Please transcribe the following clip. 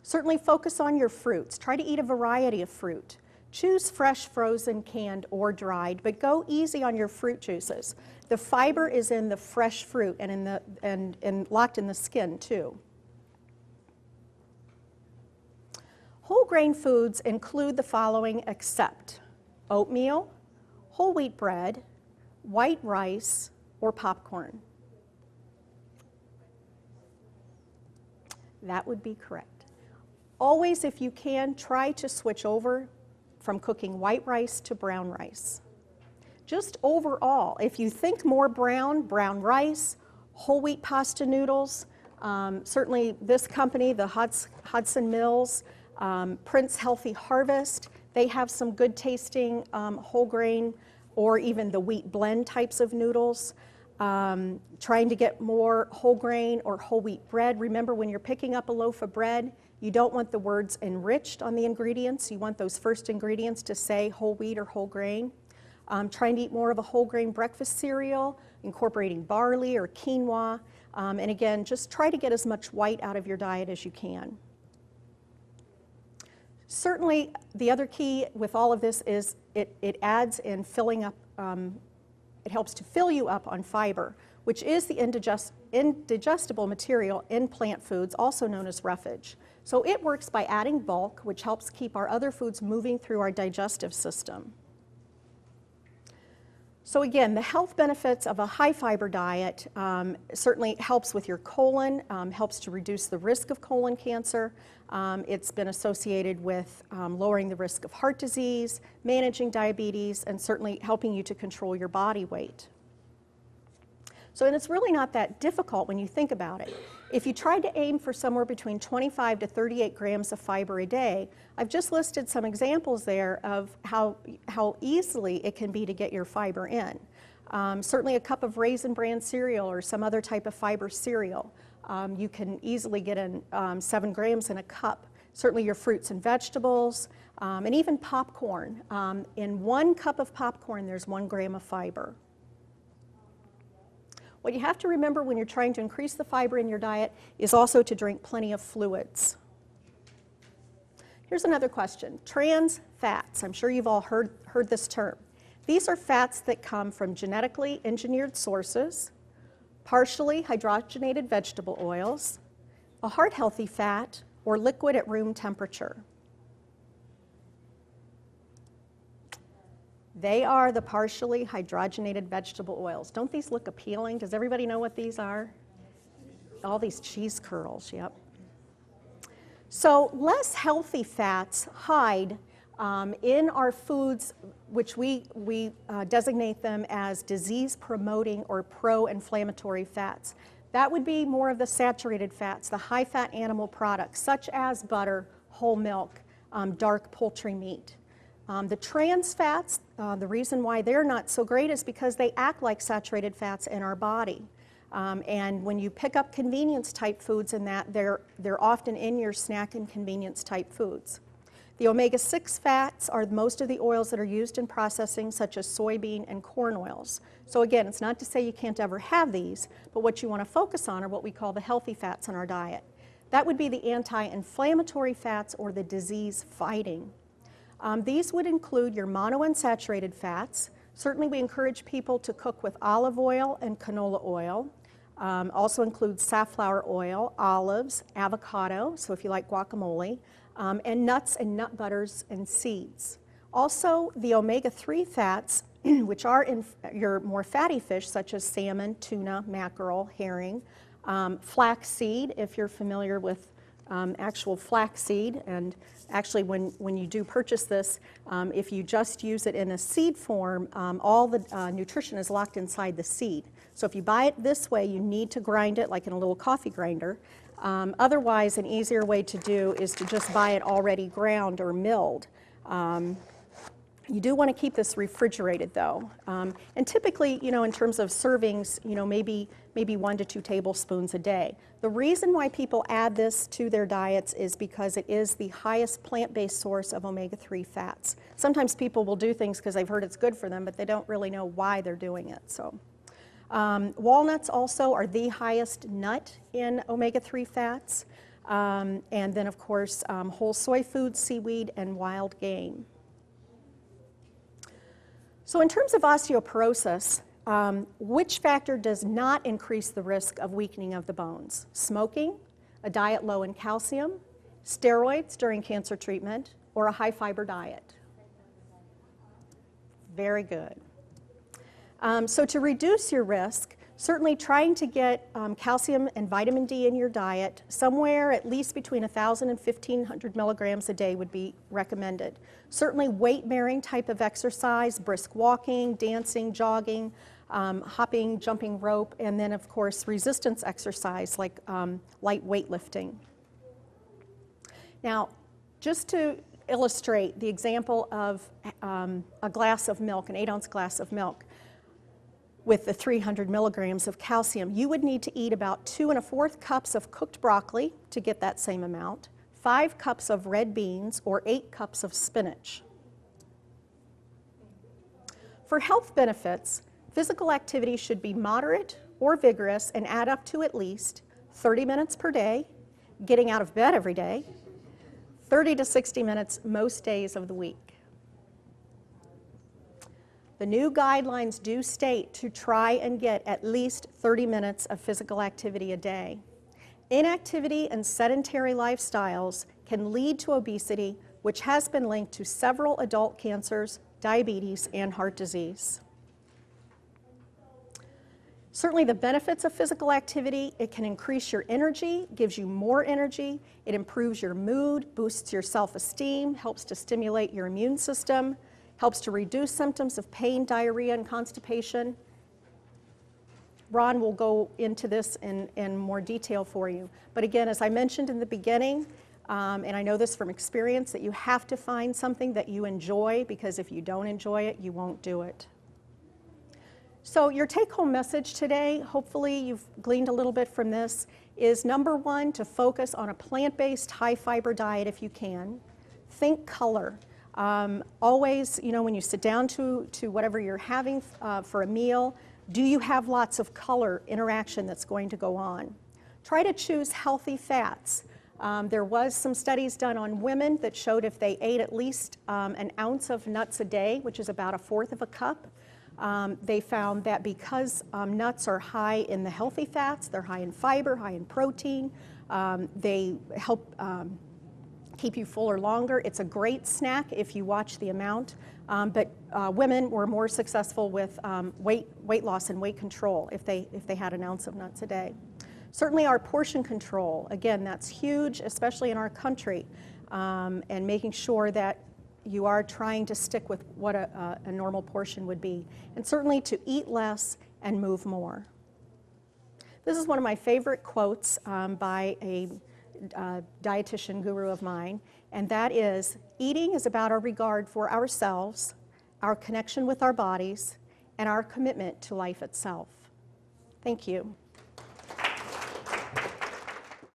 Certainly focus on your fruits. Try to eat a variety of fruit. Choose fresh, frozen, canned, or dried, but go easy on your fruit juices. The fiber is in the fresh fruit and locked in the skin too. Whole grain foods include the following except oatmeal, whole wheat bread, white rice, or popcorn. That would be correct. Always, if you can, try to switch over from cooking white rice to brown rice. Just overall, if you think more brown rice, whole wheat pasta noodles, certainly this company, the Hudson Mills, Prince Healthy Harvest, they have some good tasting whole grain or even the wheat blend types of noodles. Trying to get more whole grain or whole wheat bread. Remember, when you're picking up a loaf of bread, you don't want the words enriched on the ingredients. You want those first ingredients to say whole wheat or whole grain. Trying to eat more of a whole grain breakfast cereal, incorporating barley or quinoa. And again, just try to get as much white out of your diet as you can. Certainly, the other key with all of this is it adds in filling up, it helps to fill you up on fiber, which is the indigestible material in plant foods, also known as roughage. So it works by adding bulk, which helps keep our other foods moving through our digestive system. So again, the health benefits of a high fiber diet certainly helps with your colon, helps to reduce the risk of colon cancer. It's been associated with lowering the risk of heart disease, managing diabetes, and certainly helping you to control your body weight. So, and it's really not that difficult when you think about it. If you tried to aim for somewhere between 25 to 38 grams of fiber a day, I've just listed some examples there of how easily it can be to get your fiber in. Certainly a cup of Raisin Bran cereal or some other type of fiber cereal. You can easily get in 7 grams in a cup. Certainly your fruits and vegetables, and even popcorn. In 1 cup of popcorn, there's 1 gram of fiber. What you have to remember when you're trying to increase the fiber in your diet is also to drink plenty of fluids. Here's another question. Trans fats. I'm sure you've all heard this term. These are fats that come from genetically engineered sources, partially hydrogenated vegetable oils, a heart-healthy fat, or liquid at room temperature. They are the partially hydrogenated vegetable oils. Don't these look appealing? Does everybody know what these are? All these cheese curls, yep. So less healthy fats hide in our foods, which we designate them as disease-promoting or pro-inflammatory fats. That would be more of the saturated fats, the high-fat animal products, such as butter, whole milk, dark poultry meat. The trans fats, the reason why they're not so great is because they act like saturated fats in our body. And when you pick up convenience type foods in that, they're often in your snack and convenience type foods. The omega-6 fats are most of the oils that are used in processing, such as soybean and corn oils. So again, it's not to say you can't ever have these, but what you want to focus on are what we call the healthy fats in our diet. That would be the anti-inflammatory fats or the disease-fighting. These would include your monounsaturated fats. Certainly we encourage people to cook with olive oil and canola oil. Also includes safflower oil, olives, avocado, so if you like guacamole, and nuts and nut butters and seeds. Also the omega-3 fats, which are in your more fatty fish such as salmon, tuna, mackerel, herring, flaxseed, if you're familiar with actual flaxseed, and actually when you do purchase this, if you just use it in a seed form, all the nutrition is locked inside the seed. So if you buy it this way, you need to grind it like in a little coffee grinder. Otherwise, an easier way to do is to just buy it already ground or milled. You do want to keep this refrigerated though. And typically, in terms of servings, maybe 1 to 2 tablespoons a day. The reason why people add this to their diets is because it is the highest plant-based source of omega-3 fats. Sometimes people will do things because they've heard it's good for them, but they don't really know why they're doing it. So, walnuts also are the highest nut in omega-3 fats. And then, of course, whole soy foods, seaweed, and wild game. So in terms of osteoporosis, which factor does not increase the risk of weakening of the bones? Smoking, a diet low in calcium, steroids during cancer treatment, or a high-fiber diet? Very good. So to reduce your risk, certainly trying to get calcium and vitamin D in your diet, somewhere at least between 1,000 and 1,500 milligrams a day would be recommended. Certainly weight-bearing type of exercise, brisk walking, dancing, jogging, hopping, jumping rope, and then of course resistance exercise like light weightlifting. Now, just to illustrate the example of a glass of milk, an 8-ounce glass of milk, with the 300 milligrams of calcium, you would need to eat about 2 1/4 cups of cooked broccoli to get that same amount, 5 cups of red beans, or 8 cups of spinach. For health benefits, physical activity should be moderate or vigorous and add up to at least 30 minutes per day, getting out of bed every day, 30 to 60 minutes most days of the week. The new guidelines do state to try and get at least 30 minutes of physical activity a day. Inactivity and sedentary lifestyles can lead to obesity, which has been linked to several adult cancers, diabetes, and heart disease. Certainly the benefits of physical activity: it can increase your energy, gives you more energy, it improves your mood, boosts your self-esteem, helps to stimulate your immune system, helps to reduce symptoms of pain, diarrhea, and constipation. Ron will go into this in more detail for you. But again, as I mentioned in the beginning, and I know this from experience, that you have to find something that you enjoy, because if you don't enjoy it, you won't do it. So your take-home message today, hopefully you've gleaned a little bit from this, is number one, to focus on a plant-based, high-fiber diet if you can. Think color. Always, you know, when you sit down to whatever you're having for a meal, do you have lots of color interaction that's going to go on? Try to choose healthy fats. There was some studies done on women that showed if they ate at least an ounce of nuts a day, which is about 1/4 of a cup, they found that because nuts are high in the healthy fats, they're high in fiber, high in protein, they help keep you fuller longer. It's a great snack if you watch the amount, but women were more successful with weight loss and weight control if they had an ounce of nuts a day. Certainly our portion control, again, that's huge, especially in our country, and making sure that you are trying to stick with what a normal portion would be. And certainly to eat less and move more. This is one of my favorite quotes by a dietitian guru of mine, and that is, eating is about our regard for ourselves, our connection with our bodies, and our commitment to life itself. Thank you.